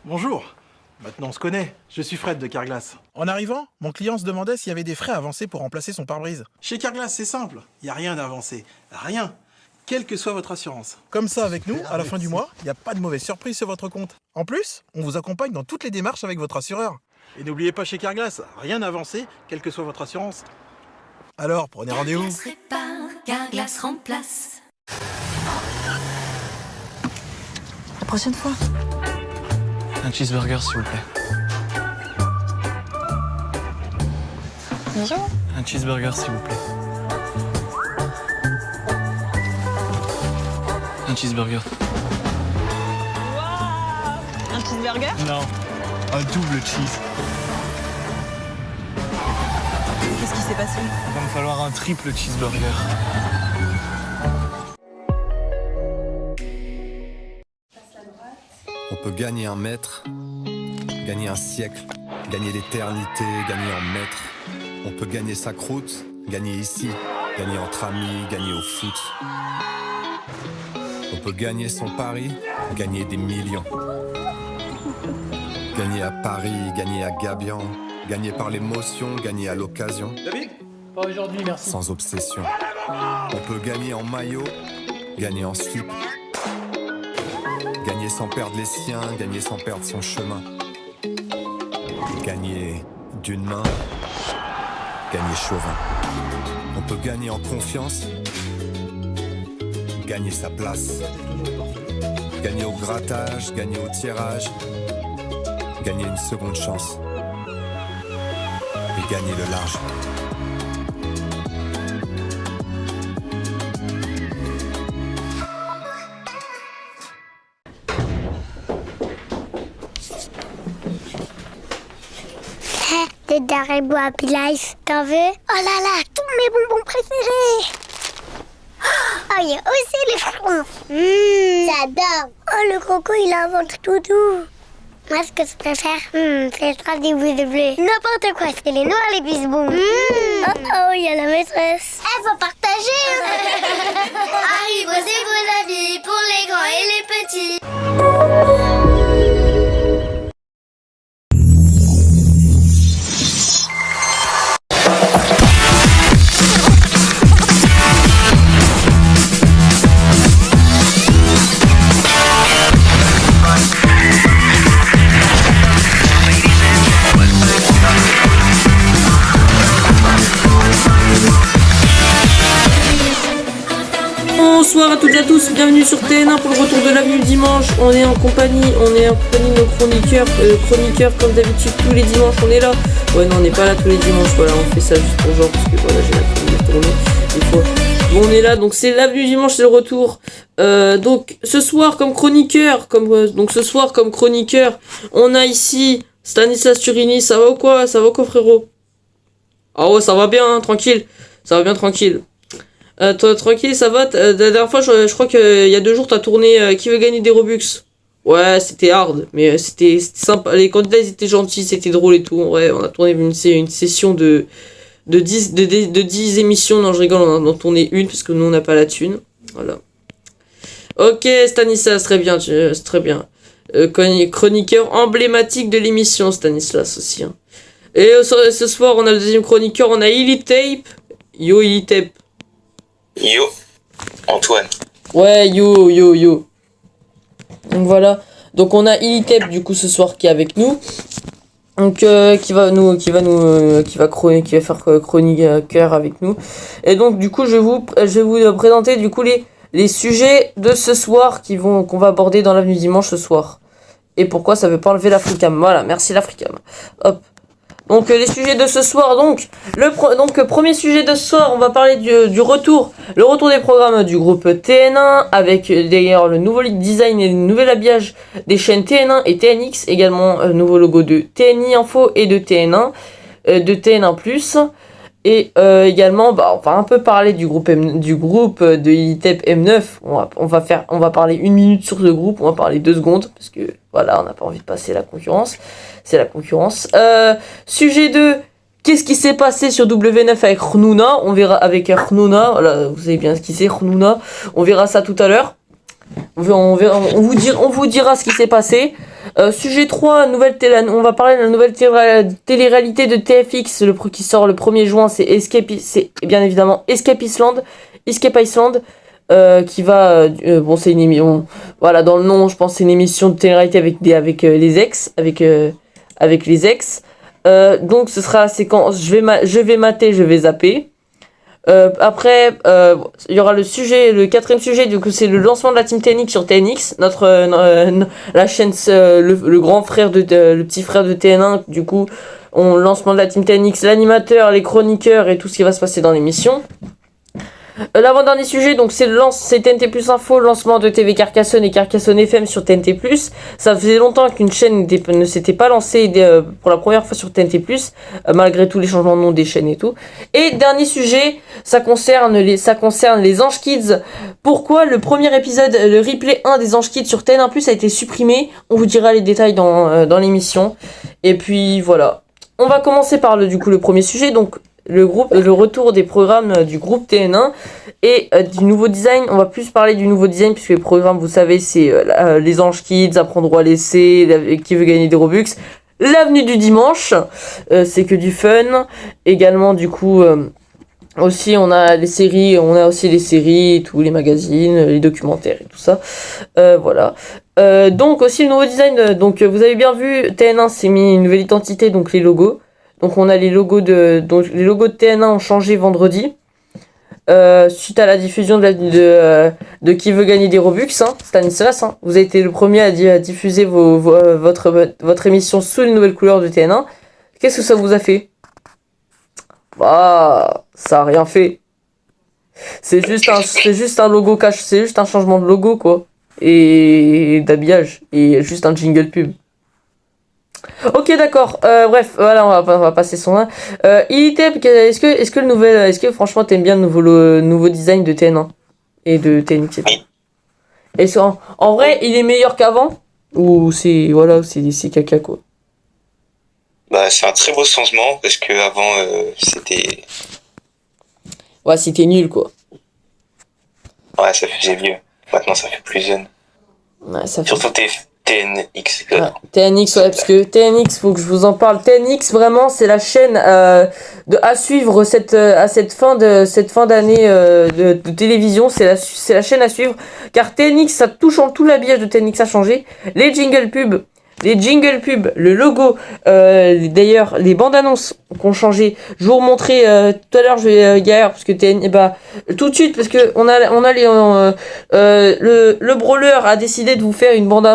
Bonjour. Maintenant on se connaît, je suis Fred de Carglass. En arrivant, mon client se demandait s'il y avait des frais avancés pour remplacer son pare-brise. Chez Carglass, c'est simple, il n'y a rien d'avancé. Rien. Quelle que soit votre assurance. Comme ça, avec nous, à la fin du mois, il n'y a pas de mauvaise surprise sur votre compte. En plus, on vous accompagne dans toutes les démarches avec votre assureur. Et n'oubliez pas chez Carglass, rien d'avancé, quelle que soit votre assurance. Alors, prenez rendez-vous. Carglass répare, Carglass remplace. La prochaine fois. Un cheeseburger, s'il vous plaît. Bonjour. Un cheeseburger, s'il vous plaît. Un cheeseburger. Waouh! Un cheeseburger? Non, un double cheese. Qu'est-ce qui s'est passé? Il va me falloir un triple cheeseburger. On peut gagner un mètre, gagner un siècle, gagner l'éternité, gagner en mètres. On peut gagner sa croûte, gagner ici, gagner entre amis, gagner au foot. On peut gagner son pari, gagner des millions. Gagner à Paris, gagner à Gabian, gagner par l'émotion, gagner à l'occasion. David? Pas aujourd'hui, merci. Sans obsession. On peut gagner en maillot, gagner en slip. Gagner sans perdre les siens, gagner sans perdre son chemin. Gagner d'une main, gagner chauvin. On peut gagner en confiance, gagner sa place. Gagner au grattage, gagner au tirage, gagner une seconde chance. Et gagner le large. Des Haribo Happy Life, t'en veux? Oh là là, tous mes bonbons préférés! Oh, il y a aussi les frons! J'adore! Oh, le coco, il a un ventre tout doux! Moi, ce que je préfère, c'est le des boules de bleu. N'importe quoi, c'est les noirs, les bisbons. Oh oh, il y a la maîtresse. Eh, faut partager! Haribo, c'est vos amis pour les grands et les petits. Bonsoir à toutes et à tous, bienvenue sur TN1 pour le retour de l'avenue du dimanche. On est en compagnie de nos chroniqueurs comme d'habitude tous les dimanches on est là. Ouais non on n'est pas là tous les dimanches, voilà on fait ça juste pour genre parce que voilà j'ai la flemme de tourner des fois. Bon on est là donc c'est l'avenue du dimanche, c'est le retour. Donc ce soir comme chroniqueur, on a ici Stanislas Turini. Ça va ou quoi frérot? Ah ouais ça va bien hein, tranquille. Ça va bien tranquille. Toi tranquille ça va, la dernière fois je crois qu'il y a 2 jours t'as tourné Qui veut gagner des Robux. Ouais c'était hard mais c'était sympa, les candidats ils étaient gentils, c'était drôle et tout. Ouais on a tourné une session de 10 émissions, non je rigole, on en a tourné une parce que nous on n'a pas la thune. Voilà. Ok Stanislas, très bien, c'est très bien. Chroniqueur emblématique de l'émission Stanislas aussi hein. Et ce soir on a le deuxième chroniqueur, on a Illy Tape. Yo Illy Tape. Yo, Antoine. Ouais, yo. Donc voilà. Donc on a Illy Tape du coup ce soir qui est avec nous. Donc qui va faire chroniqueur avec nous. Et donc du coup je vais vous présenter du coup les sujets de ce soir qu'on va aborder dans l'avenue dimanche ce soir. Et pourquoi ça veut pas enlever l'Africam. Voilà, merci l'Africam. Hop. Donc les sujets de ce soir, premier sujet de ce soir, on va parler du retour des programmes du groupe TN1 avec d'ailleurs le nouveau design et le nouvel habillage des chaînes TN1 et TNX, également nouveau logo de TNI Info et de TN1, de TN1+. Et également, on va un peu parler du groupe de Illy Tape M9. On va parler 1 minute sur ce groupe, on va parler 2 secondes parce que voilà, on n'a pas envie de passer la concurrence. C'est la concurrence. Sujet 2, qu'est-ce qui s'est passé sur W9 avec Hnouna? On verra avec Hnouna. Voilà, vous savez bien ce qui c'est Hnouna. On verra ça tout à l'heure. On vous dira ce qui s'est passé. Sujet 3, on va parler de la nouvelle télé-réalité de TFX, qui sort le 1er juin, c'est bien évidemment Escape Island, qui va, bon c'est une émission, voilà dans le nom je pense c'est une émission de télé-réalité avec les ex, avec les ex, donc ce sera la séquence, je vais mater, je vais zapper. Après, il y aura le 4e sujet, du coup c'est le lancement de la Team TNX sur TNX, la chaîne, le grand frère le petit frère de TN1, du coup, lancement de la Team TNX, l'animateur, les chroniqueurs et tout ce qui va se passer dans l'émission. L'avant-dernier sujet, donc c'est TNT Plus Info, lancement de TV Carcassonne et Carcassonne FM sur TNT Plus. Ça faisait longtemps qu'une chaîne ne s'était pas lancée pour la première fois sur TNT Plus, malgré tous les changements de nom des chaînes et tout. Et dernier sujet, ça concerne les Anges Kids. Pourquoi le premier épisode, le replay 1 des Anges Kids sur TN1 Plus a été supprimé? On vous dira les détails dans l'émission. Et puis voilà. On va commencer par le premier sujet, donc le retour des programmes du groupe TN1 et du nouveau design. On va plus parler du nouveau design puisque les programmes, vous savez, c'est les Anges Kids, Apprendre à laisser, Qui veut gagner des Robux, l'avenue du dimanche, c'est que du fun. Également du coup aussi on a aussi les séries, tous les magazines, les documentaires et tout ça. Voilà. Donc aussi le nouveau design, donc vous avez bien vu, TN1 s'est mis une nouvelle identité, donc les logos. Donc on a les logos de TN1 ont changé vendredi. Suite à la diffusion de Qui veut gagner des Robux, Stanislas, vous avez été le premier à diffuser votre émission sous les nouvelles couleurs de TN1. Qu'est-ce que ça vous a fait? Bah, ça a rien fait. C'est juste un logo cache, c'est juste un changement de logo quoi, et d'habillage et juste un jingle pub. Ok d'accord, bref, voilà, on va passer son là. Ilitep, est-ce que franchement t'aimes bien le nouveau design de TN1 et de TNX? Et en vrai, il est meilleur qu'avant ou c'est caca quoi? Bah c'est un très beau changement parce que avant c'était. Ouais, c'était nul quoi. Ouais, ça faisait vieux. Maintenant ça fait plus jeune. Ouais, surtout TNX. TNX, ouais, parce que TNX, faut que je vous en parle. TNX, vraiment, c'est la chaîne à suivre cette fin d'année de télévision. C'est la chaîne à suivre. Car TNX, ça touche tout l'habillage de TNX a changé. Les jingle pubs, le logo, d'ailleurs, les bandes annonces ont changé. Je vais vous remontrer tout à l'heure, je vais galère parce que tout de suite parce que on a le brawler a décidé de vous faire la bande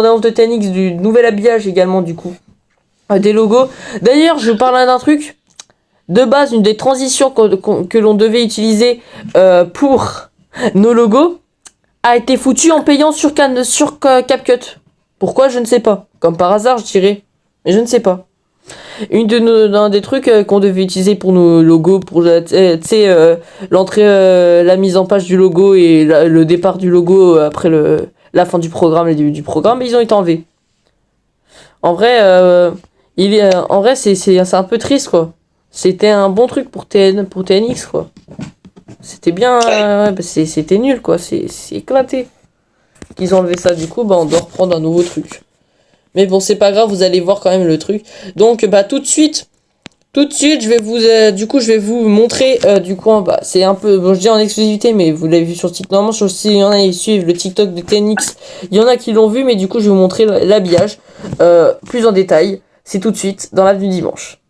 annonce de TNX du nouvel habillage également du coup des logos. D'ailleurs, je vous parle d'un truc. De base, une des transitions que l'on devait utiliser pour nos logos a été foutue en payant sur CapCut. Pourquoi, je ne sais pas. Comme par hasard, je dirais. Mais je ne sais pas. Un des trucs qu'on devait utiliser pour nos logos, pour l'entrée, la mise en page du logo et le départ du logo après la fin du programme et du programme, ils ont été enlevés. En vrai, c'est un peu triste quoi. C'était un bon truc pour TNX quoi. C'était bien, c'était nul quoi. C'est éclaté. Qu'ils ont enlevé ça, du coup on doit reprendre un nouveau truc, mais bon c'est pas grave, vous allez voir quand même le truc. Donc tout de suite je vais vous montrer c'est un peu je dis en exclusivité, mais vous l'avez vu sur TikTok. Normalement il y en a qui suivent le TikTok de TNX, il y en a qui l'ont vu, mais du coup je vais vous montrer l'habillage plus en détail. C'est tout de suite dans l'avenue du dimanche.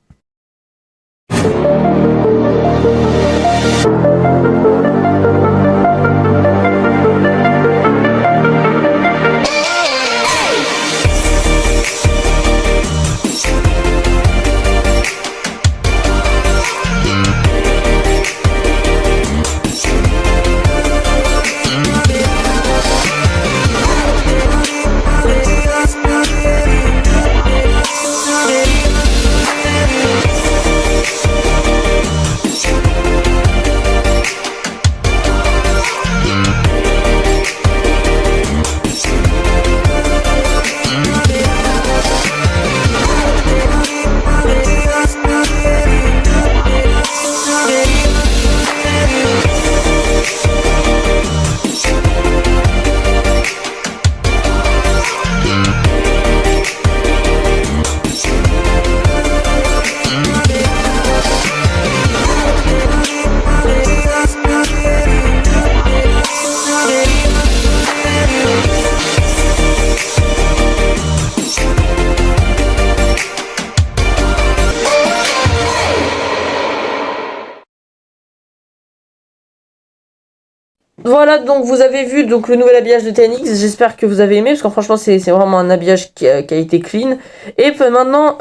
voilà, donc vous avez vu donc le nouvel habillage de TNX, j'espère que vous avez aimé, parce que franchement c'est vraiment un habillage qui a été clean. Et puis maintenant,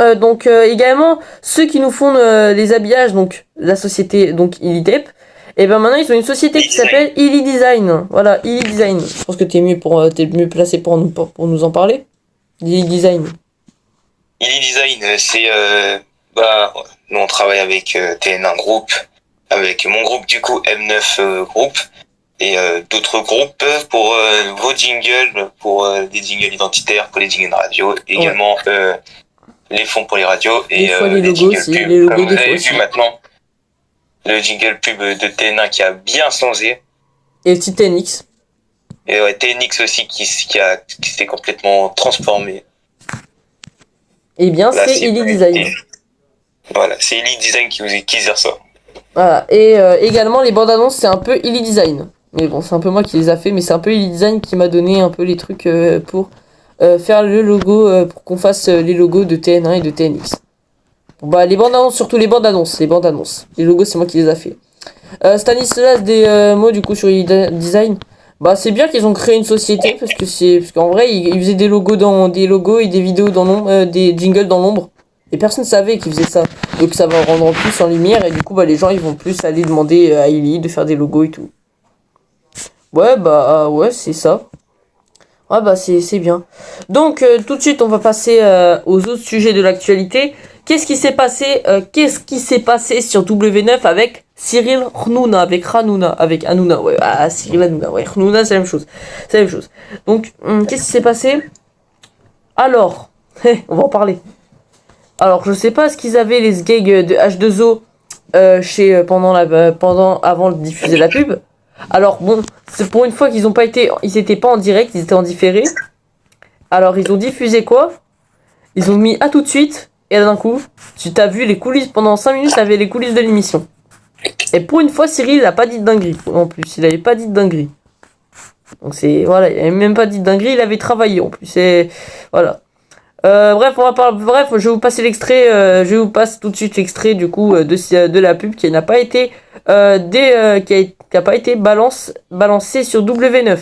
également, ceux qui nous font les habillages, donc la société, donc Ilitep, et ben maintenant ils ont une société qui s'appelle Illy Design. Voilà, Illy Design. Je pense que t'es mieux placé pour nous en parler. Illy Design. Illy Design, c'est nous on travaille avec TN1 Group, avec mon groupe du coup M9 Group et d'autres groupes pour vos jingles, pour des jingles identitaires, pour les jingles de radio, également les fonds pour les radios et les les logos jingles aussi, pub. les logos Comme vous des fois avez aussi. vu maintenant, le jingle pub de TN1 qui a bien changé. Et petit TNX. Et ouais, TNX aussi qui s'est complètement transformé. Eh bien, Là, c'est Illy Design. Voilà, c'est Illy Design qui gère ça. Voilà, et également les bandes annonces, c'est un peu Illy Design. Mais bon, c'est un peu moi qui les a fait, mais c'est un peu Illy Design qui m'a donné un peu les trucs pour faire le logo, pour qu'on fasse les logos de TN1 et de TNX. Bon, bah, les bandes annonces, surtout les bandes annonces. Les logos, c'est moi qui les a fait. Stanislas, des mots du coup sur Illy Design. Bah, c'est bien qu'ils ont créé une société, parce qu'en vrai, ils faisaient des logos et des vidéos dans l'ombre, des jingles dans l'ombre. Et personne savait qu'ils faisaient ça. Donc ça va rendre plus en lumière et du coup bah les gens ils vont plus aller demander à Illy de faire des logos et tout. Ouais bah ouais c'est ça. Ouais bah c'est bien. Donc tout de suite on va passer aux autres sujets de l'actualité. Qu'est-ce qui s'est passé sur W9 avec Cyril Hanouna, avec Hanouna, ouais, Cyril Hanouna, ouais, Hanouna c'est la même chose. Donc qu'est-ce qui s'est passé? Alors, on va en parler. Alors, je sais pas ce qu'ils avaient les gags de H2O avant de diffuser la pub. Alors bon, c'est pour une fois qu'ils étaient pas en direct, ils étaient en différé. Alors ils ont diffusé quoi? Ils ont mis à tout de suite et là d'un coup, tu t'as vu les coulisses pendant 5 minutes, t'avais les coulisses de l'émission. Et pour une fois, Cyril il a pas dit de dinguerie. En plus, il avait pas dit de dinguerie. Donc c'est voilà, il avait même pas dit de dinguerie, il avait travaillé en plus. Et voilà. Bref, je vais vous passer l'extrait. Je vous passe tout de suite l'extrait du coup de la pub qui n'a pas été qui a pas été balancé sur W9.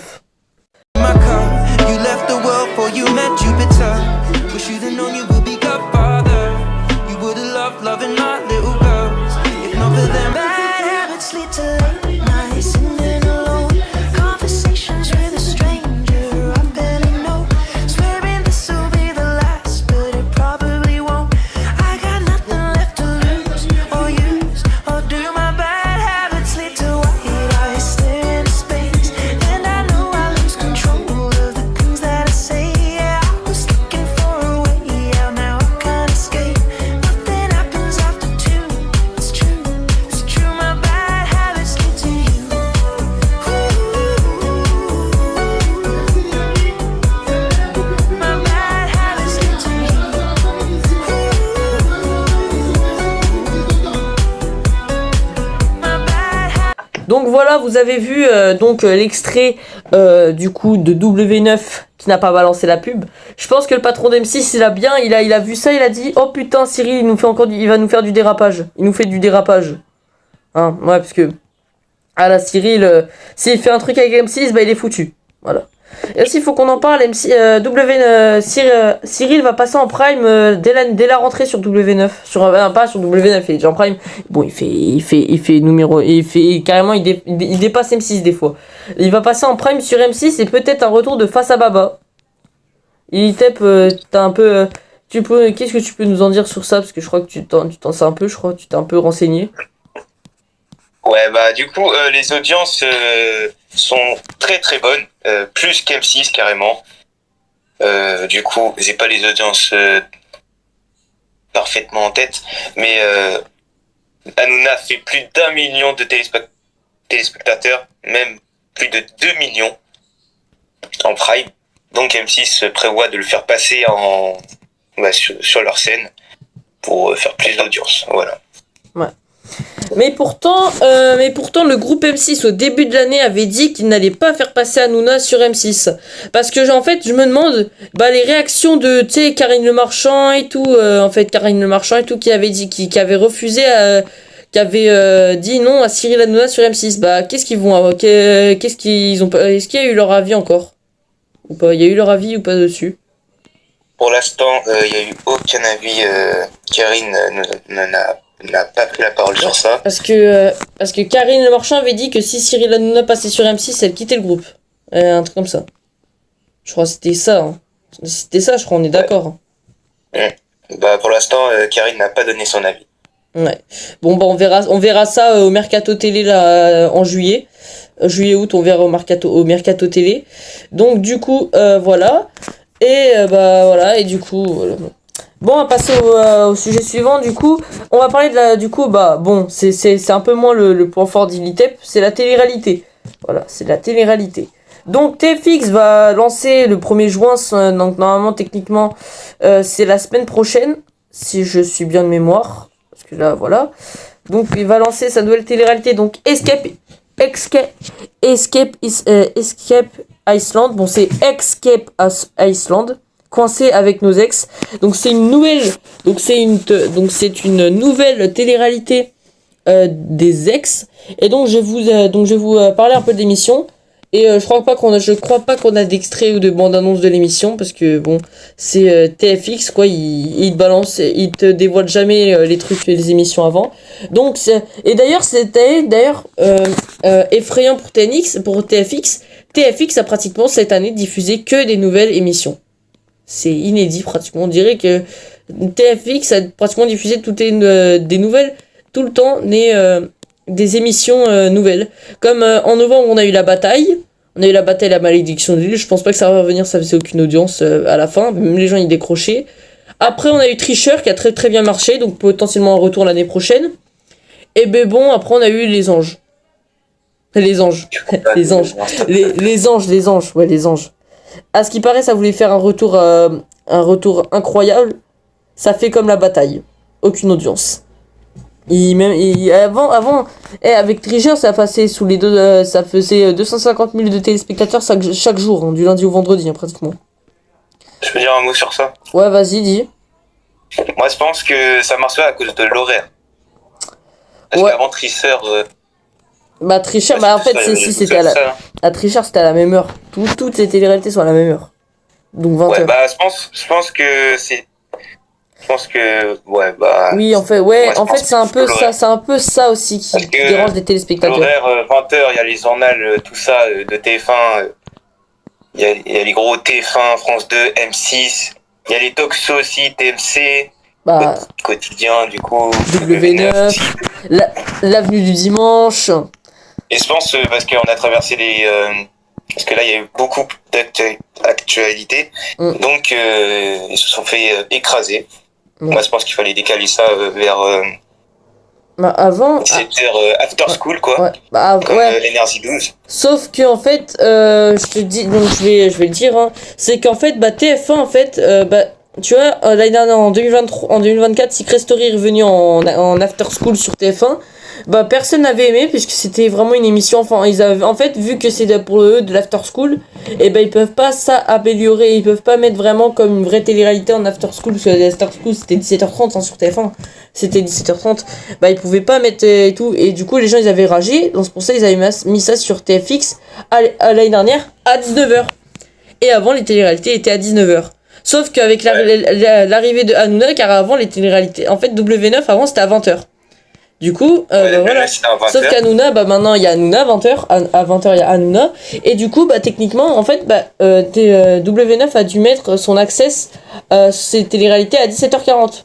Donc voilà, vous avez vu l'extrait du coup de W9 qui n'a pas balancé la pub. Je pense que le patron d'M6 il a vu ça, il a dit oh putain Cyril il va nous faire du dérapage. Il nous fait du dérapage. Hein, ouais parce que Cyril s'il fait un truc avec M6 bah il est foutu. Voilà. Et aussi il faut qu'on en parle, Cyril va passer en prime dès la rentrée sur W9, pas sur W9, il est déjà en prime. Bon, il fait numéro, carrément il dépasse M6 des fois. Il va passer en prime sur M6 et peut-être un retour de Face à Baba. Ilitep, t'as un peu qu'est-ce que tu peux nous en dire sur ça parce que je crois que tu t'en sais un peu, je crois, tu t'es un peu renseigné. Ouais, bah du coup, les audiences sont très très bonnes, plus qu'M6 carrément. Du coup, j'ai pas les audiences parfaitement en tête, mais Hanouna fait plus d'1 million de téléspectateurs, même plus de 2 millions en prime. Donc M6 prévoit de le faire passer sur leur scène pour faire plus d'audience. Voilà. Ouais. Mais pourtant, le groupe M6 au début de l'année avait dit qu'il n'allait pas faire passer Hanouna sur M6. Parce que, en fait, je me demande, les réactions de, tu sais, Karine Le Marchand et tout, qui avait dit, qui avait refusé qui avait dit non à Cyril Hanouna sur M6. Bah, qu'est-ce qu'ils vont qu'est-ce qu'ils ont pas, est-ce qu'il y a eu leur avis encore ou pas? Il y a eu leur avis ou pas dessus? Pour l'instant, il n'y a eu aucun avis. Karine n'a pas pris la parole sur ça. Parce que Karine Le Marchand avait dit que si Cyril Hanouna passait sur M6, elle quittait le groupe. Un truc comme ça. Je crois que c'était ça. Hein. C'était ça, je crois, on est d'accord. Hein. Bah, pour l'instant, Karine n'a pas donné son avis. Ouais. Bon, bah, on verra ça au Mercato Télé là, en juillet. Juillet-août, on verra au Mercato Télé. Donc, du coup, voilà. Et bah voilà, et du coup, voilà. Bon, on va passer au sujet suivant. Du coup, on va parler de la. Du coup, bah bon, c'est un peu moins le point fort d'Ilitep, c'est la télé-réalité. Voilà, c'est la télé-réalité. Donc, TFX va lancer le 1er juin, donc normalement, techniquement, c'est la semaine prochaine, si je suis bien de mémoire. Parce que là, voilà. Donc, il va lancer sa nouvelle télé-réalité, donc Escape Iceland. Bon, c'est Escape Iceland. Coincé avec nos ex. Donc, c'est une nouvelle. Donc, c'est une nouvelle télé-réalité des ex. Et donc, je vais vous parler un peu de l'émission. Et je crois pas qu'on a d'extrait ou de bande-annonce de l'émission parce que bon, c'est TFX quoi, il te balance, il te dévoile jamais les trucs, les émissions avant. Donc et d'ailleurs c'était effrayant pour TFX. TFX a pratiquement cette année diffusé que des nouvelles émissions. C'est inédit pratiquement. On dirait que TFX a pratiquement diffusé des nouvelles tout le temps, des émissions nouvelles. Comme en novembre, on a eu la bataille. On a eu la bataille la malédiction de l'île. Je pense pas que ça va revenir, ça faisait aucune audience à la fin. Même les gens ils décrochaient. Après, on a eu Tricheur qui a très très bien marché, donc potentiellement un retour l'année prochaine. Et ben bon, après on a eu les anges. Les anges. Les anges. Les anges. À ce qui paraît, ça voulait faire un retour incroyable. Ça fait comme la bataille. Aucune audience. Avant, avec Tricheur, ça passait sous les deux, ça faisait 250 000 de téléspectateurs chaque jour, hein, du lundi au vendredi, hein, pratiquement. Je peux dire un mot sur ça? Ouais, vas-y, dis. Moi, je pense que ça marche pas à cause de l'horaire. Parce qu'avant Tricheur... Bah, Tricheur, en fait, c'était à Tricheur, c'était à la même heure. Toutes les téléréalités sont à la même heure. Donc 20h. Ouais, bah, je pense que c'est... Oui, en fait, c'est un peu ça aussi qui dérange les téléspectateurs. L'horaire 20h, il y a les journaux, tout ça de TF1, il y a les gros TF1, France 2, M6, il y a les talk shows aussi, TMC, quotidien du coup, W9, l'avenue du dimanche. Et je pense parce qu'on a traversé parce que là il y a eu beaucoup d'actualités, donc ils se sont fait écraser. Moi, je pense qu'il fallait décaler ça vers avant 17h after school, quoi. Comme Énergie 12. Sauf que en fait, je te dis, donc je vais le dire, hein, c'est qu'en fait, TF1, en fait, tu vois, l'année dernière, en 2024, Secret Story est revenu en after school sur TF1. Personne n'avait aimé puisque c'était vraiment une émission. Enfin, ils avaient en fait vu que c'est pour eux de l'after school, et ils peuvent pas améliorer, ils peuvent pas mettre vraiment comme une vraie télé-réalité en after school parce que l'after school c'était 17h30 sur TF1, c'était 17h30. Ils pouvaient pas mettre et tout, et du coup les gens ils avaient ragé, donc c'est pour ça ils avaient mis ça sur TFX l'année dernière à 19h. Et avant les télé-réalités étaient à 19h. Sauf qu'avec l'arrivée de Hanouna, car avant les télé-réalités, en fait W9 avant c'était à 20h. Du coup, voilà. Sauf qu'Hanouna, maintenant il y a Hanouna, 20h, à 20h il y a Hanouna, et du coup, techniquement, en fait, W9 a dû mettre son access ces téléréalités à 17h40,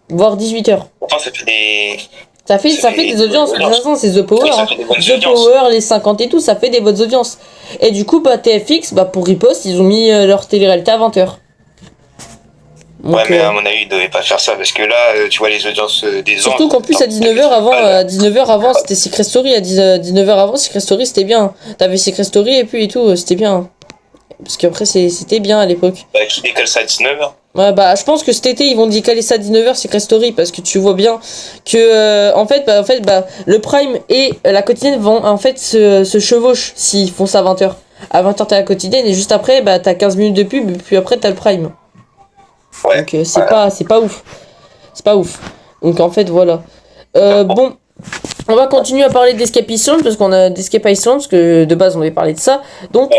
voire 18h. Ça fait des audiences, de toute façon, c'est The Power, The Power, les 50 et tout, ça fait des bonnes audiences. Et du coup, TFX, pour riposte, ils ont mis leur téléréalité à 20h. Donc, ouais, mais à mon avis, ils devaient pas faire ça parce que là, tu vois les audiences des gens. Surtout qu'en plus, à 19h avant, c'était Secret Story. À 19h avant, Secret Story, c'était bien. T'avais Secret Story et tout, c'était bien. Parce qu'après, c'était bien à l'époque. Qui décale ça à 19h? Ouais, je pense que cet été, ils vont décaler ça à 19h, Secret Story, parce que tu vois bien que, en fait, le Prime et la quotidienne vont, en fait, se chevauchent s'ils font ça à 20h. À 20h, t'as la quotidienne, et juste après, t'as 15 minutes de pub, puis après, t'as le Prime. Ouais, donc c'est pas ouf. C'est pas ouf. Donc en fait voilà. Bon, On va continuer à parler d'Escape Island parce qu'on a d'Escape Island parce que de base on avait parlé de ça. Donc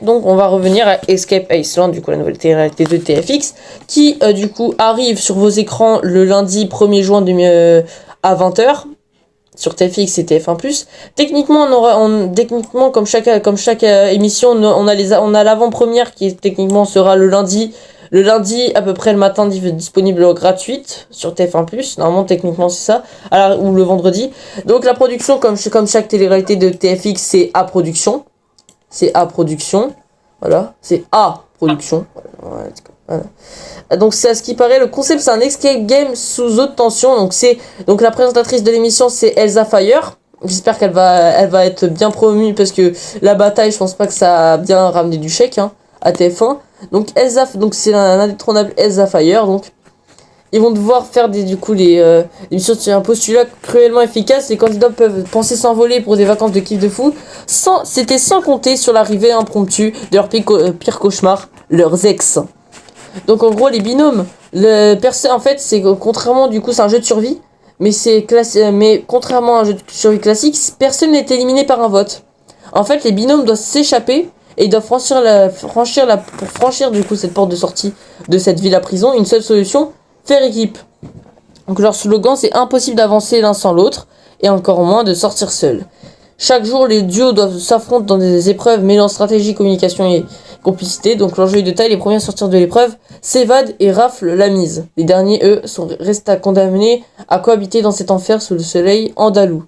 donc on va revenir à Escape Island, du coup la nouvelle télé-réalité de TFX qui du coup arrive sur vos écrans le lundi 1er juin à 20h sur TFX et TF1+. Techniquement techniquement comme chaque émission on a l'avant-première qui techniquement sera le lundi à peu près le matin disponible gratuite sur TF1+, normalement techniquement c'est ça, ou le vendredi. Donc la production comme chaque télé-réalité de TFX c'est A Production. Voilà, c'est A Production. Voilà. Donc c'est à ce qui paraît, le concept c'est un escape game sous haute tension. Donc la présentatrice de l'émission c'est Elsa Fire. J'espère qu'elle va être bien promue parce que la bataille, je pense pas que ça a bien ramené du chèque à TF1. Donc c'est un indétrônable Elsa Fire. Donc ils vont devoir faire l'émission sur un postulat cruellement efficace. Les candidats peuvent penser s'envoler pour des vacances de kiff de fou. C'était sans compter sur l'arrivée impromptue de leur pire cauchemar, leurs ex. Donc en gros les binômes, en fait c'est contrairement c'est un jeu de survie. Mais contrairement à un jeu de survie classique, personne n'est éliminé par un vote. En fait, les binômes doivent s'échapper et ils doivent pour franchir cette porte de sortie de cette ville à prison. Une seule solution, faire équipe. Donc leur slogan, c'est impossible d'avancer l'un sans l'autre et encore moins de sortir seul. Chaque jour, les duos doivent s'affronter dans des épreuves mêlant stratégie, communication et complicité. Donc l'enjeu est de taille, les premiers à sortir de l'épreuve s'évadent et raflent la mise. Les derniers, eux, restent condamnés à cohabiter dans cet enfer sous le soleil andalou.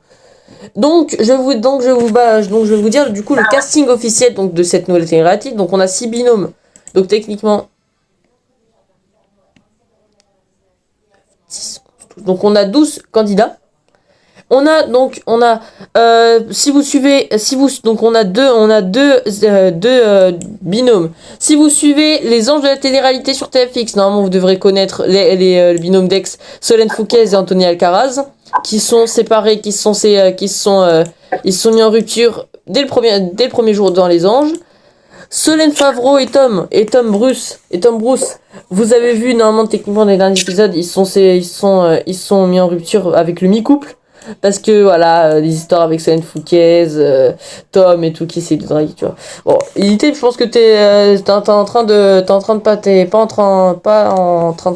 Donc je vais vous dire du coup le casting officiel de cette nouvelle télé-réalité. Donc on a 6 binômes. Donc techniquement on a 12 candidats. On a deux binômes. Si vous suivez les anges de la télé-réalité sur TFX, normalement vous devrez connaître les binômes d'ex Solène Fouquez et Anthony Alcaraz, qui sont séparés, ils sont mis en rupture dès le premier jour dans les anges. Solène Favreau et Tom Bruce, vous avez vu normalement techniquement dans les derniers épisodes, ils sont mis en rupture avec le mi-couple. Parce que voilà, les histoires avec Solène Fouquez, Tom et tout qui essaie de draguer, tu vois. Bon, je pense que t'es pas en train de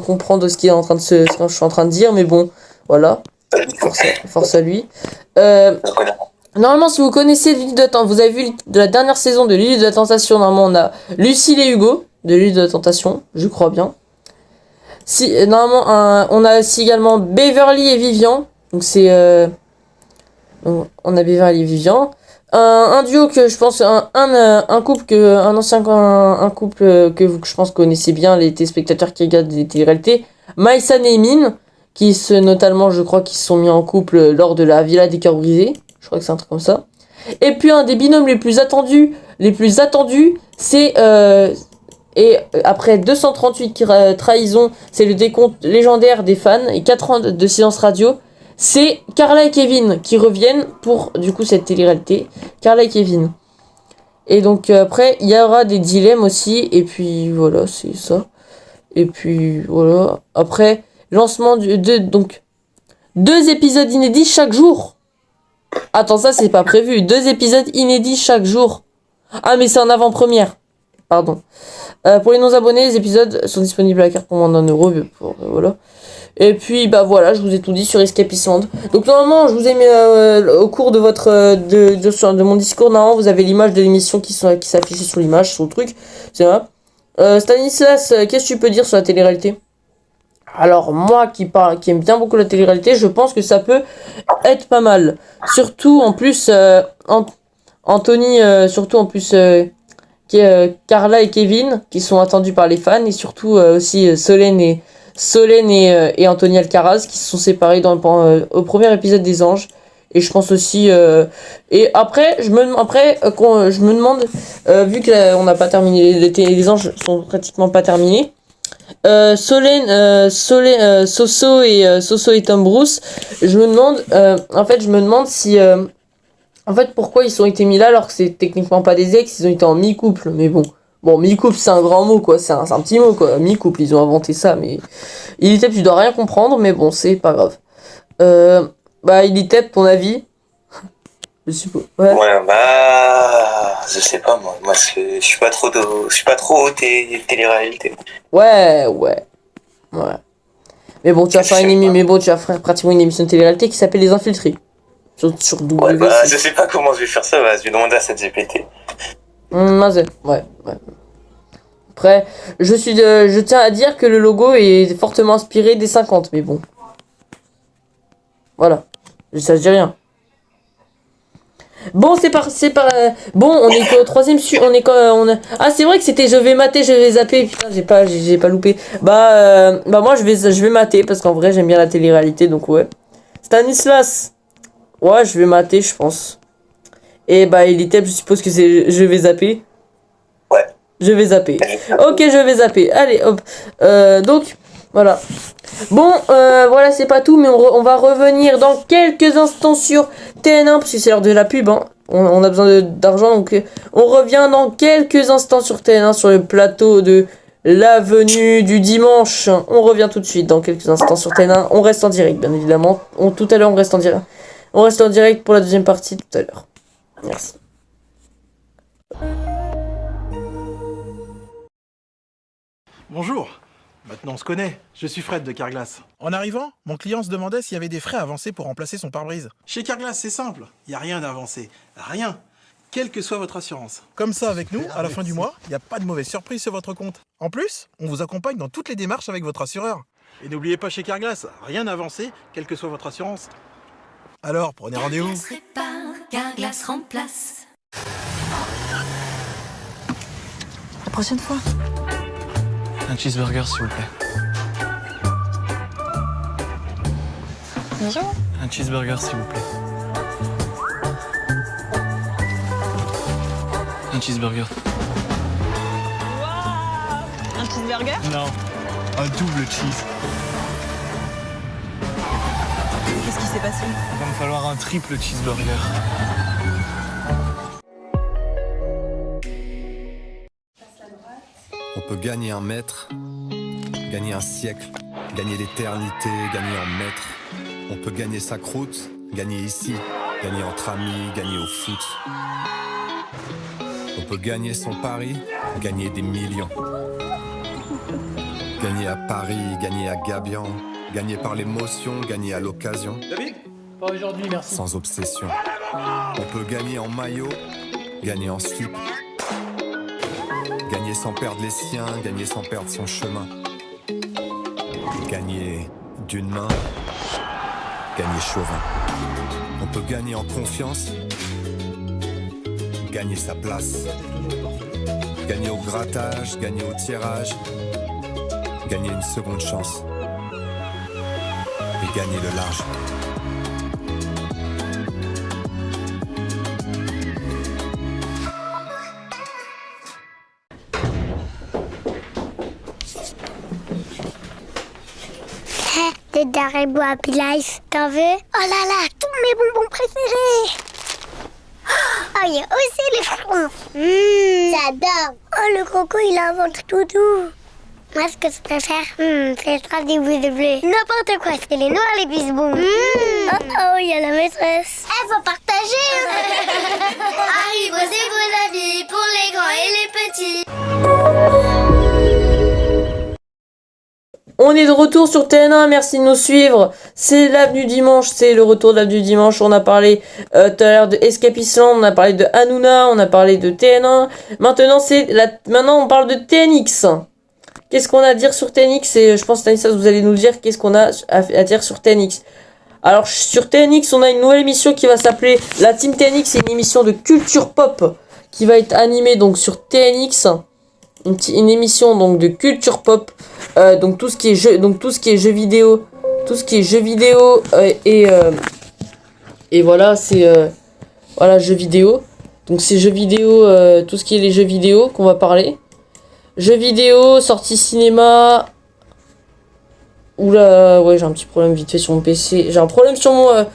comprendre ce que je suis en train de dire, mais bon, voilà. Force à lui. Normalement, si vous connaissez l'île de vous avez vu de la dernière saison de l'île de la Tentation, normalement on a Lucille et Hugo de l'île de la Tentation, je crois bien. Normalement, on a aussi également Beverly et Vivian. Donc on a Beverly et Vivian. Un duo que je pense, un couple que je pense connaissez bien les téléspectateurs qui regardent des télé-réalités. Maïsan et Emin, notamment je crois qu'ils se sont mis en couple lors de la Villa des Cœurs Brisés. Je crois que c'est un truc comme ça. Et puis un des binômes les plus attendus, c'est et après 238 trahisons, c'est le décompte légendaire des fans et 4 ans de silence radio. C'est Carla et Kevin qui reviennent pour du coup cette télé-réalité. Carla et Kevin. Et donc après il y aura des dilemmes aussi. Et puis voilà, c'est ça. Et puis voilà. Après lancement donc 2 épisodes inédits chaque jour. Attends, ça c'est pas prévu. 2 épisodes inédits chaque jour. Ah mais c'est en avant-première. Pardon. Pour les non-abonnés, les épisodes sont disponibles à la carte pour moins d'€1. Voilà. Et puis bah voilà, je vous ai tout dit sur Escape Island. Donc normalement, je vous ai mis au cours de de mon discours, normalement vous avez l'image de l'émission qui s'affiche sur l'image, sur le truc. C'est vrai. Stanislas, qu'est-ce que tu peux dire sur la télé-réalité? Alors moi qui aime bien beaucoup la télé-réalité, je pense que ça peut être pas mal. Surtout en plus Anthony, Carla et Kevin qui sont attendus par les fans, et surtout aussi Solène et Anthony Alcaraz qui se sont séparés au premier épisode des Anges. Et je pense aussi et après je me demande vu que on n'a pas terminé, les Anges sont pratiquement pas terminés. Soso et Tom Bruce, je me demande si pourquoi ils ont été mis là alors que c'est techniquement pas des ex, ils ont été en mi-couple. Mais bon, mi-couple c'est un grand mot quoi, c'est un petit mot quoi, mi-couple, ils ont inventé ça, mais tu dois rien comprendre, mais bon, c'est pas grave. Bah, Ilitep, ton avis? Je suppose. Ouais. Ouais, bah, je sais pas, moi. Moi, je suis pas trop télé-réalité. Ouais. Mais bon, tu vas faire tu vas faire pratiquement une émission de télé-réalité qui s'appelle Les Infiltrés. Sur Ouais, W. bah, je sais pas comment je vais faire ça, bah, je vais demander à cette GPT. Ouais. Après, je tiens à dire que le logo est fortement inspiré des 50, mais bon. Voilà. Ça, je dis rien. Bon, bon, on est qu'au troisième Ah, c'est vrai que c'était je vais mater, je vais zapper. Putain, j'ai pas loupé. Bah moi, je vais mater parce qu'en vrai, j'aime bien la télé-réalité, donc ouais. Stanislas. Ouais, je vais mater, je pense. Et bah, Elitep, je suppose que c'est je vais zapper. Ouais. Je vais zapper. Ok, je vais zapper. Allez, hop. Donc, voilà. Bon, voilà, c'est pas tout, mais on va revenir dans quelques instants sur TN1, parce que c'est l'heure de la pub, hein. On a besoin d'argent, donc on revient dans quelques instants sur TN1, sur le plateau de l'avenue du dimanche. On revient tout de suite dans quelques instants sur TN1. On reste en direct, bien évidemment. Tout à l'heure, on reste en direct. On reste en direct pour la deuxième partie tout à l'heure. Merci. Bonjour. Maintenant on se connaît, je suis Fred de Carglass. En arrivant, mon client se demandait s'il y avait des frais avancés pour remplacer son pare-brise. Chez Carglass, c'est simple, il n'y a rien d'avancé. Rien. Quelle que soit votre assurance. Comme ça, avec nous, à la fin du mois, il n'y a pas de mauvaise surprise sur votre compte. En plus, on vous accompagne dans toutes les démarches avec votre assureur. Et n'oubliez pas chez Carglass, rien d'avancé, quelle que soit votre assurance. Alors, prenez rendez-vous. Carglass répare, Carglass remplace. La prochaine fois. Un cheeseburger, s'il vous plaît. Bonjour. Un cheeseburger, s'il vous plaît. Un cheeseburger. Waouh! Un cheeseburger? Non, un double cheese. Qu'est-ce qui s'est passé? Il va me falloir un triple cheeseburger. On peut gagner un mètre, gagner un siècle, gagner l'éternité, gagner en mètres. On peut gagner sa croûte, gagner ici, gagner entre amis, gagner au foot. On peut gagner son pari, gagner des millions. Gagner à Paris, gagner à Gabian, gagner par l'émotion, gagner à l'occasion. David? Pas aujourd'hui, merci. Sans obsession. On peut gagner en maillot, gagner en slip. Gagner sans perdre les siens, gagner sans perdre son chemin. Gagner d'une main, gagner chauvin. On peut gagner en confiance, gagner sa place. Gagner au grattage, gagner au tirage, gagner une seconde chance. Et gagner le large. Des Haribo Happy Life. T'en veux? Oh là là, tous mes bonbons préférés. Oh, il y a aussi les frons. J'adore. Oh, le croco, il a un ventre tout doux. Moi, ce que je préfère, c'est le trap des boules de bleu. N'importe quoi, c'est les noirs, les bisbons. Oh, il y a la maîtresse. Elle faut partager. Haribo, c'est vos amis pour les grands et les petits. On est de retour sur TN1, merci de nous suivre. C'est l'avenue dimanche, c'est le retour de l'avenue dimanche. On a parlé tout à l'heure de Escapisland, on a parlé de Hanouna, on a parlé de TN1. Maintenant, on parle de TNX. Qu'est-ce qu'on a à dire sur TNX? Et je pense, Stanislas, vous allez nous le dire, qu'est-ce qu'on a à dire sur TNX. Alors, sur TNX, on a une nouvelle émission qui va s'appeler La Team TNX. C'est une émission de culture pop qui va être animée donc sur TNX. Une émission donc de culture pop, donc tout ce qui est jeux vidéo, et voilà, c'est voilà, jeux vidéo. Donc c'est jeux vidéo, tout ce qui est les jeux vidéo qu'on va parler. Jeux vidéo, sortie cinéma. Oula, ouais, j'ai un petit problème vite fait sur mon PC. J'ai un problème sur mon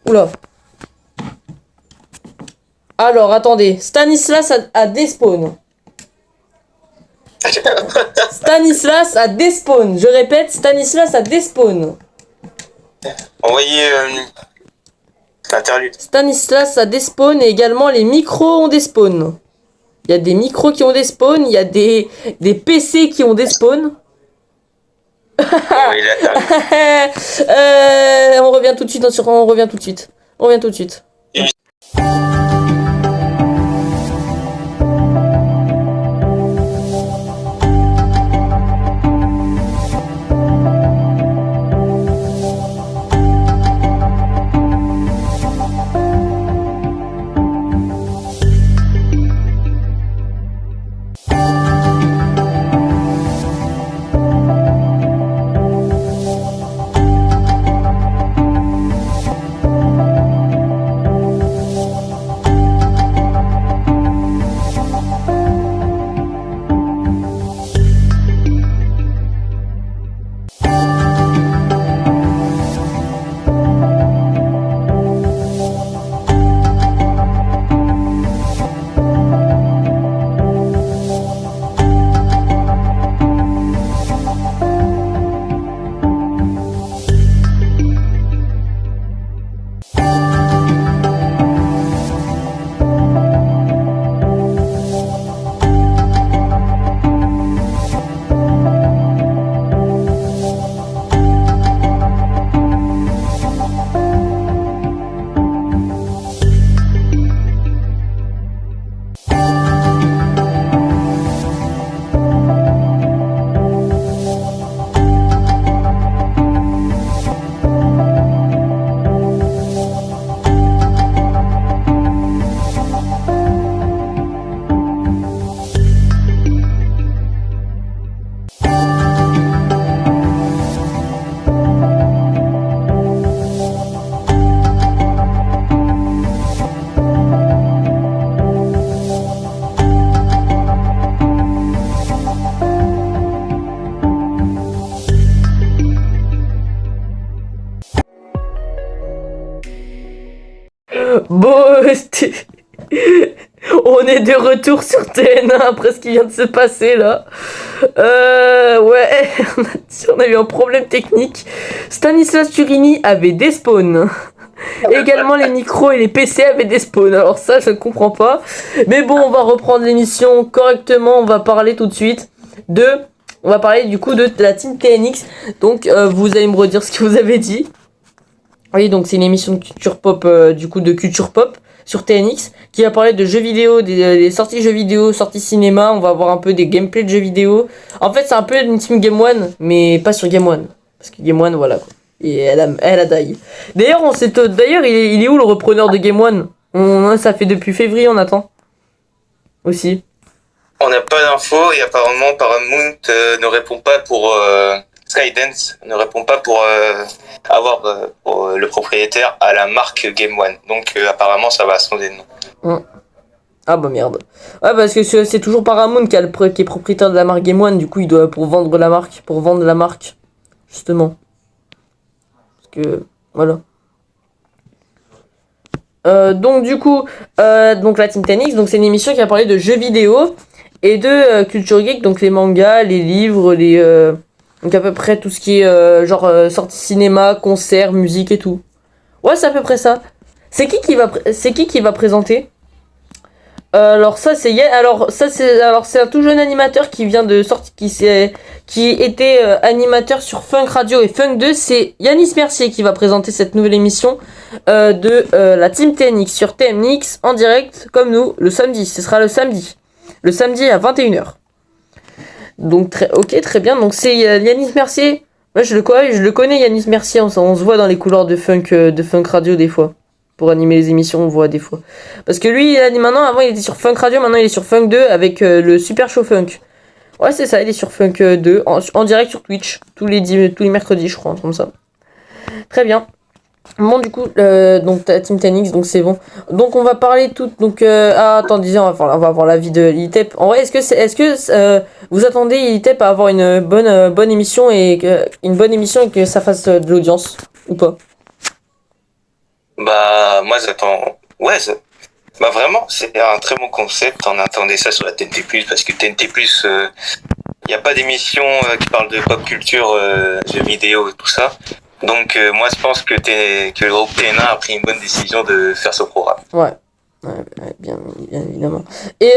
oula. Alors attendez, Stanislas a despawn. Stanislas a despawn. Je répète, Stanislas a despawn. Envoyez Interlude. Stanislas a des spawns et également les micros ont des spawns. Il y a des micros qui ont des spawns, il y a des PC qui ont des spawns. Oui, l'interlude. On revient tout de suite, on revient tout de suite. On revient tout de suite. Bon, on est de retour sur TN1 après ce qui vient de se passer là. Ouais, on a eu un problème technique. Stanislas Turini avait des spawns. Également les micros et les PC avaient des spawns. Alors ça, je ne comprends pas. Mais bon, on va reprendre l'émission correctement. On va parler tout de suite on va parler du coup de la team TNX. Donc, vous allez me redire ce que vous avez dit. Oui, donc c'est une émission de culture pop, du coup de culture pop sur TNX, qui va parler de jeux vidéo, des sorties jeux vidéo, sorties cinéma. On va voir un peu des gameplays de jeux vidéo. En fait, c'est un peu une team Game One, mais pas sur Game One, parce que Game One, voilà quoi. Et elle a die. D'ailleurs, il est où le repreneur de Game One? Ça fait depuis février, on attend. Aussi. On n'a pas d'infos et apparemment Paramount ne répond pas pour Skydance ne répond pas pour avoir pour le propriétaire à la marque Game One. Donc apparemment ça va changer de nom. Ah bah merde. Ouais, parce que c'est toujours Paramount qui est propriétaire de la marque Game One. Du coup, il doit pour vendre la marque, justement. Parce que voilà. Donc du coup, donc la Team TNX, donc c'est une émission qui a parlé de jeux vidéo et de culture geek, donc les mangas, les livres, donc à peu près tout ce qui est sortie cinéma, concert, musique et tout. Ouais, c'est à peu près ça. C'est qui va présenter? Alors ça c'est un tout jeune animateur qui vient de sortir, qui était animateur sur Funk Radio et Funk 2. C'est Yanis Mercier qui va présenter cette nouvelle émission de la Team TNX sur TMX en direct comme nous le samedi. Ce sera le samedi à 21h. Donc très bien. Donc c'est Yanis Mercier. Moi je le connais Yanis Mercier. On se voit dans les couloirs de Funk Radio des fois. Pour animer les émissions, on voit des fois. Parce que lui, avant il était sur Funk Radio, maintenant il est sur Funk 2 avec le Super Show Funk. Ouais, c'est ça, il est sur Funk 2 en direct sur Twitch, tous les mercredis, je crois, comme ça. Très bien. Bon, du coup, donc Team TNX, donc c'est bon. Donc on va parler tout. Donc, attendez, on va voir l'avis de Lilitep. En vrai, est-ce que vous attendez Lilitep à avoir une bonne émission et que ça fasse de l'audience ou pas? Bah, moi, j'attends. Ouais, bah, vraiment, c'est un très bon concept. On attendait ça sur la TNT+, parce que TNT+, il n'y a pas d'émission qui parle de pop culture, jeux vidéo et tout ça. Donc moi je pense que le groupe TN1 a pris une bonne décision de faire ce programme. Ouais. Ouais, bien évidemment. Et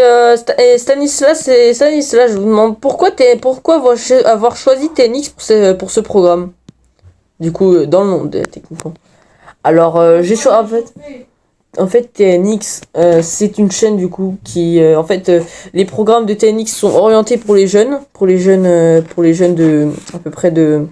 Stanislas, je vous demande pourquoi avoir choisi TNX pour ce programme. Du coup, dans le monde, techniquement. Alors, j'ai choisi en fait TNX, c'est une chaîne du coup qui les programmes de TNX sont orientés pour les jeunes de à peu près de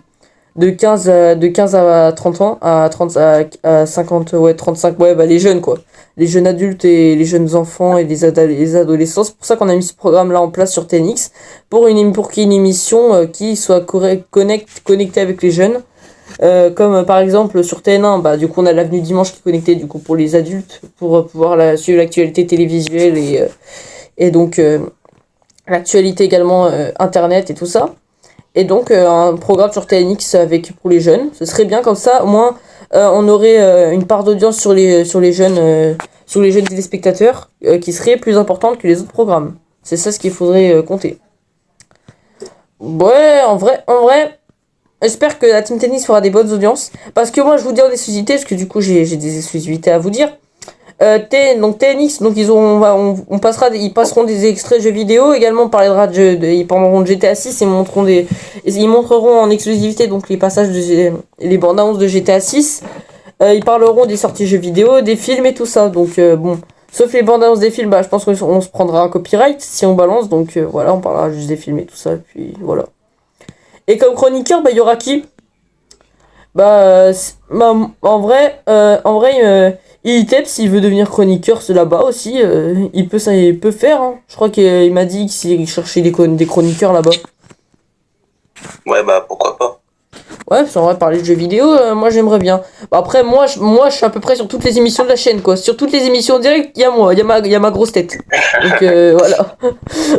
15 à 30 ans, à 30 à 50, 35, les jeunes quoi. Les jeunes adultes et les jeunes enfants et les adolescents. C'est pour ça qu'on a mis ce programme-là en place sur TNX pour qu'il y ait une émission qui soit connectée avec les jeunes. Comme par exemple sur TN1, du coup on a l'avenue dimanche qui est connectée du coup pour les adultes pour pouvoir suivre l'actualité télévisuelle et donc l'actualité également internet et tout ça. Et donc un programme sur TNX pour les jeunes, ce serait bien comme ça au moins on aurait une part d'audience sur les jeunes téléspectateurs qui serait plus importante que les autres programmes. C'est ça ce qu'il faudrait compter. Ouais, en vrai, j'espère que la Team Tennis fera des bonnes audiences. Parce que moi, je vous dis en exclusivité, parce que du coup, j'ai des exclusivités à vous dire. Donc TNX, donc ils passeront des extraits de jeux vidéo. Également, on parlera ils parleront de GTA 6 et ils montreront en exclusivité donc les passages les bandes annonces de GTA 6. Ils parleront des sorties jeux vidéo, des films et tout ça. Donc bon, sauf les bandes annonces des films, je pense qu'on se prendra un copyright si on balance. Donc voilà, on parlera juste des films et tout ça. Et puis voilà. Et comme chroniqueur, il y aura qui? En vrai, Ilitep, s'il veut devenir chroniqueur, c'est là-bas aussi, il peut faire. Hein. Je crois qu'il m'a dit qu'il cherchait des chroniqueurs là-bas. Ouais, pourquoi pas. Ouais, on va parler de jeux vidéo, moi j'aimerais bien. Après, moi je suis à peu près sur toutes les émissions de la chaîne, quoi. Sur toutes les émissions en direct, il y a moi, il y a ma grosse tête. Donc voilà.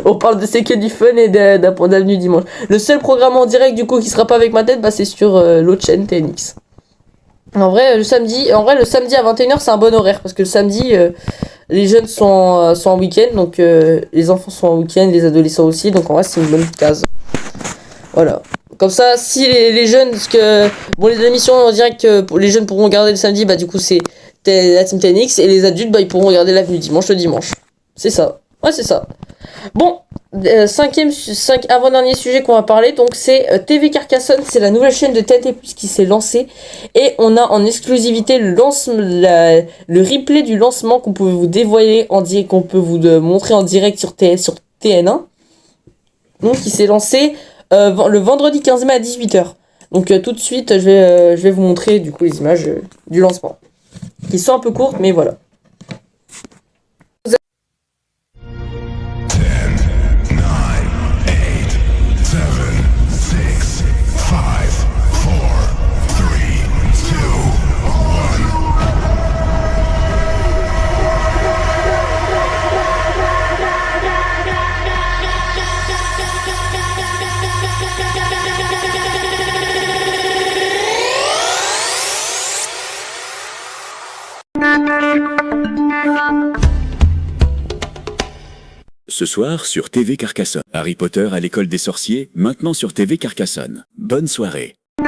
On parle de C'est que du fun et d'Avenue Dimanche. Le seul programme en direct, du coup, qui sera pas avec ma tête, c'est sur l'autre chaîne TNX. En vrai, le samedi à 21h, c'est un bon horaire, parce que le samedi, les jeunes sont en week-end, donc les enfants sont en week-end, les adolescents aussi, donc en vrai, c'est une bonne case. Voilà. Comme ça, si les jeunes, parce que les émissions en direct, les jeunes pourront regarder le samedi, du coup c'est la Team TNX, et les adultes, ils pourront regarder l'avenue dimanche le dimanche. C'est ça. Ouais, c'est ça. Bon, avant-dernier sujet qu'on va parler, donc c'est TV Carcassonne, c'est la nouvelle chaîne de TNT+ qui s'est lancée, et on a en exclusivité le replay du lancement qu'on peut vous dévoiler qu'on peut vous montrer en direct sur TN1. Donc qui s'est lancé le vendredi 15 mai à 18h. Donc tout de suite, je vais vous montrer du coup les images du lancement. Qui sont un peu courtes, mais voilà. Ce soir sur TV Carcassonne. Harry Potter à l'école des sorciers, maintenant sur TV Carcassonne. Bonne soirée. Vous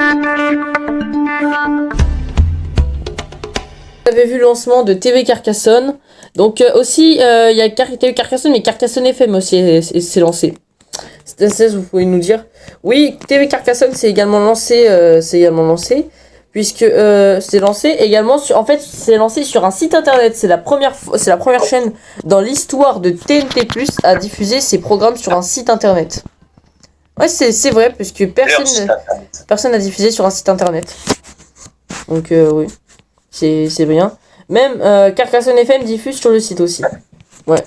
avez vu le lancement de TV Carcassonne. Donc aussi, il y a TV Carcassonne, mais Carcassonne FM aussi s'est lancé. C'est vous pouvez nous dire. Oui, TV Carcassonne c'est également lancé. Puisque c'est lancé également c'est lancé sur un site internet. C'est la première chaîne dans l'histoire de TNT+ à diffuser ses programmes sur un site internet. Ouais, c'est vrai, puisque personne n'a diffusé sur un site internet. Donc oui, c'est bien. Même Carcassonne FM diffuse sur le site aussi. Ouais.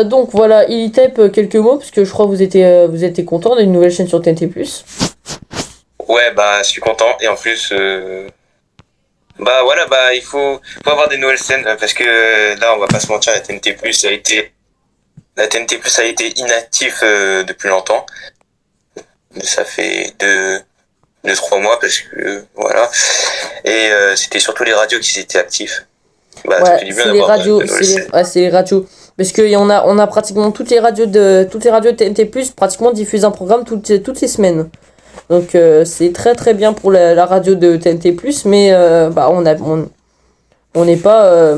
Donc voilà, Ilitep, quelques mots, parce que je crois que vous étiez content d'une nouvelle chaîne sur TNT+. Ouais, je suis content, et en plus, il faut avoir des nouvelles scènes, parce que là, on va pas se mentir, la TNT+ a été inactif depuis longtemps. Ça fait 2-3 mois, parce que, voilà. Et c'était surtout les radios qui étaient actifs. C'est les radios, c'est les radios. Parce que on a pratiquement toutes les radios de TNT+, pratiquement diffusent un programme toutes les semaines. Donc c'est très très bien pour la radio de TNT+, mais bah on n'est pas...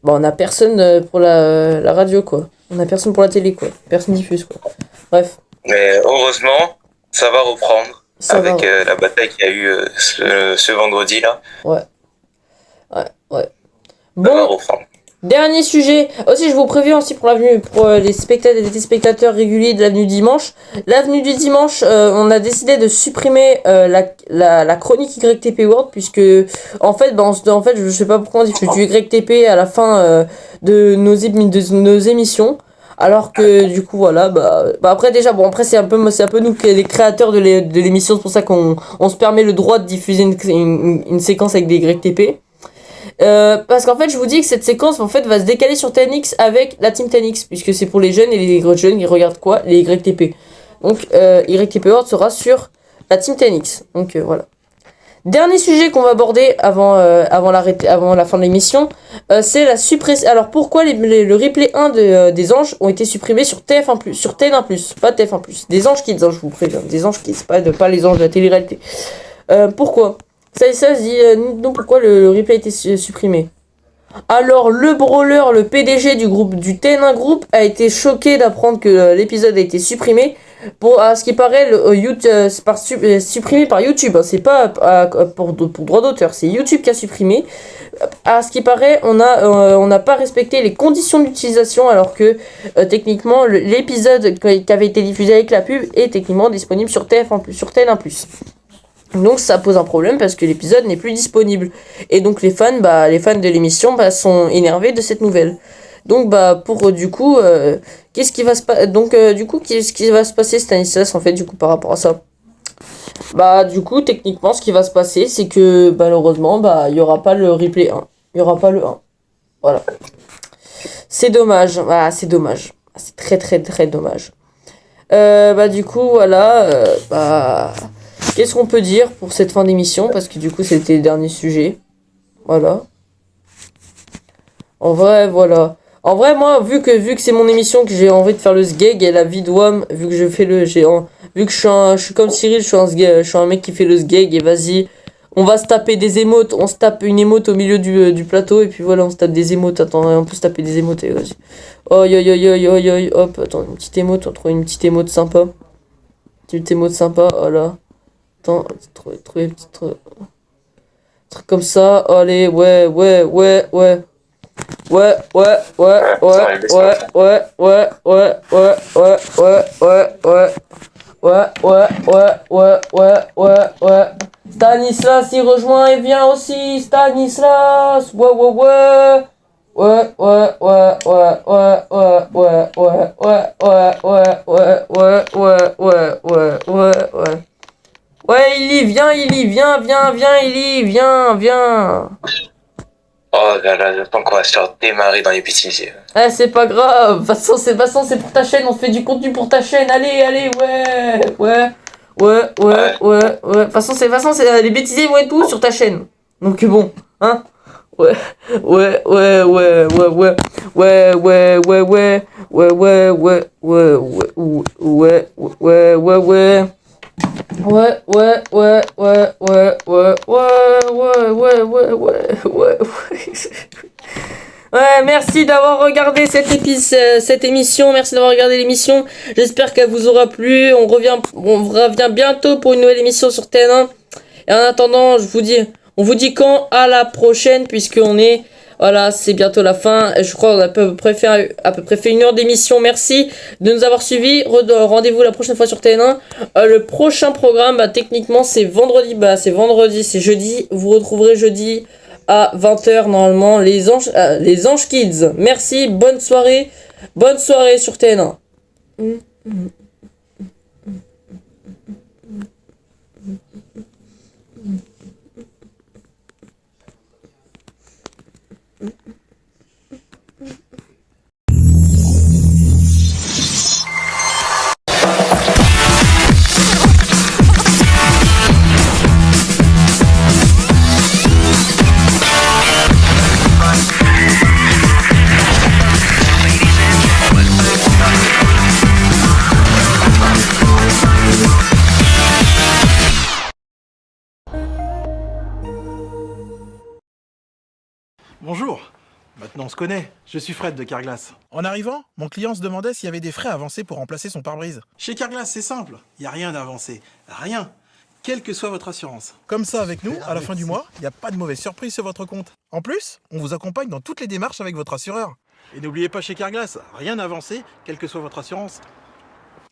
bah on a personne pour la radio, quoi. On a personne pour la télé, quoi. Personne diffuse, quoi. Bref. Mais heureusement, ça va reprendre avec la bataille qu'il y a eu ce vendredi-là. Ouais. Ça Bon, va reprendre. dernier sujet. Aussi, je vous préviens aussi pour l'avenue, pour les téléspectateurs réguliers de l'avenue Dimanche. L'avenue du Dimanche, on a décidé de supprimer la chronique YTP World, puisque en fait, je sais pas pourquoi on dit que du YTP à la fin de nos émissions. Alors que du coup voilà bah après déjà bon après c'est un peu nous qui les créateurs de l'émission, c'est pour ça qu'on se permet le droit de diffuser une séquence avec des YTP. Parce qu'en fait je vous dis que cette séquence en fait va se décaler sur TNX avec la team TNX, puisque c'est pour les jeunes et les jeunes qui regardent quoi, les YTP. Donc YTP World sera sur la team TNX. Donc voilà. Dernier sujet qu'on va aborder avant la fin de l'émission, c'est la suppression. Alors pourquoi le replay 1 des Anges ont été supprimés sur TF1+, sur TN1+, pas TF1+, des Anges Kids, je vous préviens, des Anges Kids, pas les Anges de la télé-réalité. Pourquoi ça se dit, nous pourquoi le replay a été supprimé. Alors le brawler, le PDG du TN1 groupe a été choqué d'apprendre que l'épisode a été supprimé. À ce qui paraît, supprimé par YouTube, hein, c'est pas pour droit d'auteur, c'est YouTube qui a supprimé. À ce qui paraît, on n'a pas respecté les conditions d'utilisation, alors que techniquement l'épisode qui avait été diffusé avec la pub est techniquement disponible sur TF1+, sur TN1+. Donc ça pose un problème parce que l'épisode n'est plus disponible. Et donc les fans de l'émission sont énervés de cette nouvelle. Donc du coup qu'est-ce qui va se passer Stanislas en fait du coup par rapport à ça? Du coup techniquement ce qui va se passer c'est que malheureusement il y aura pas le replay 1. Il y aura pas le 1. Voilà. C'est dommage. Voilà, c'est dommage. C'est très très très dommage. Du coup voilà qu'est-ce qu'on peut dire pour cette fin d'émission, parce que du coup c'était le dernier sujet. Voilà. En vrai, voilà. En vrai, moi, vu que c'est mon émission, que j'ai envie de faire le sgeg et la vie de WAM, vu que je fais vu que je suis comme Cyril, je suis un mec qui fait le sgeg et vas-y, on va se taper des émotes, on se tape une émote au milieu du plateau et puis voilà, on se tape des émotes. Attends, on peut se taper des émotes et vas-y. Hop, attends, une petite émote, on trouve une petite émote sympa. Une petite émote sympa, voilà. Attends, trouver un petit truc comme ça, allez, ouais. Stanislas il rejoint et vient aussi, Stanislas, ouais. Ouais, Illy, viens, viens. Oh là là, j'attends qu'on va se faire démarrer dans les bêtisiers. C'est pas grave. De toute façon, c'est pour ta chaîne. On fait du contenu pour ta chaîne. Allez, ouais. De toute façon, c'est les bêtisiers vont être tous sur ta chaîne. Donc bon, hein. Ouais. Ouais, merci d'avoir regardé cette émission, merci d'avoir regardé l'émission. J'espère qu'elle vous aura plu. On revient bientôt pour une nouvelle émission sur TN1. Et en attendant, on vous dit quand à la prochaine, puisqu'on est voilà, c'est bientôt la fin. Je crois qu'on a à peu près fait 1 heure d'émission. Merci de nous avoir suivis. Rendez-vous la prochaine fois sur TN1. Le prochain programme, techniquement, c'est vendredi. C'est jeudi. Vous retrouverez jeudi à 20h normalement les Anges Kids. Merci, bonne soirée sur TN1. Maintenant on se connaît, je suis Fred de Carglass. En arrivant, mon client se demandait s'il y avait des frais avancés pour remplacer son pare-brise. Chez Carglass, c'est simple, il n'y a rien d'avancé, rien, quelle que soit votre assurance. Comme ça, avec nous, à la fin du mois, il n'y a pas de mauvaise surprise sur votre compte. En plus, on vous accompagne dans toutes les démarches avec votre assureur. Et n'oubliez pas chez Carglass, rien d'avancé, quelle que soit votre assurance.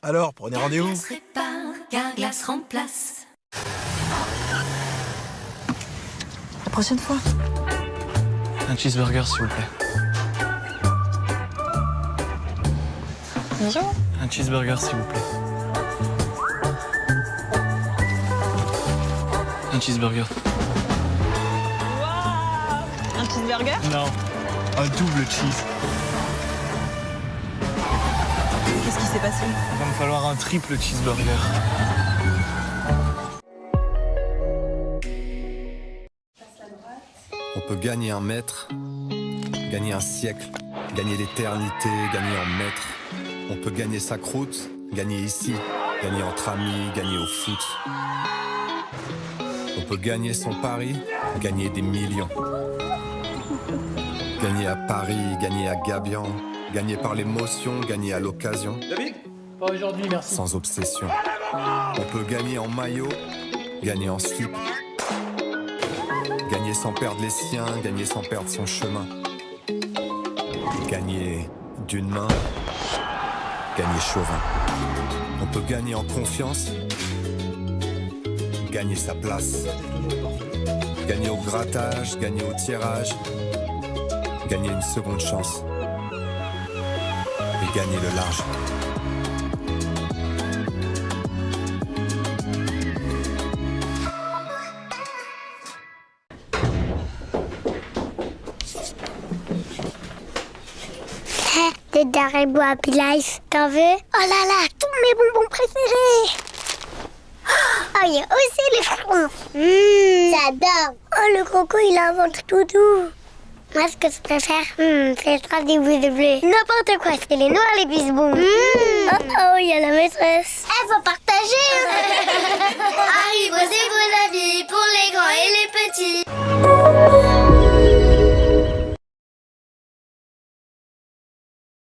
Alors, prenez rendez-vous. Carglass répare, Carglass remplace. La prochaine fois. Un cheeseburger, s'il vous plaît. Bonjour. Un cheeseburger, s'il vous plaît. Un cheeseburger. Waouh! Un cheeseburger? Non. Un double cheese. Qu'est-ce qui s'est passé? Il va me falloir un triple cheeseburger. On peut gagner un mètre, gagner un siècle, gagner l'éternité, gagner en mètres. On peut gagner sa croûte, gagner ici, gagner entre amis, gagner au foot. On peut gagner son pari, gagner des millions. Gagner à Paris, gagner à Gabian, gagner par l'émotion, gagner à l'occasion. David? Pas aujourd'hui, merci. Sans obsession. On peut gagner en maillot, gagner en slip. Gagner sans perdre les siens, gagner sans perdre son chemin. Gagner d'une main, gagner chauvin. On peut gagner en confiance, gagner sa place. Gagner au grattage, gagner au tirage, gagner une seconde chance. Et gagner le large. Des Haribo Happy Life. T'en veux? Oh là là, tous mes bonbons préférés. Oh, il y a aussi les frons. J'adore. Oh, le croco, il a un ventre tout doux. Moi, ce que je préfère, c'est le des boules de bleu. N'importe quoi, c'est les noirs, les bisbons. Oh, oh, il y a la maîtresse. Faut partager. Haribo, c'est bon avis pour les grands et les petits.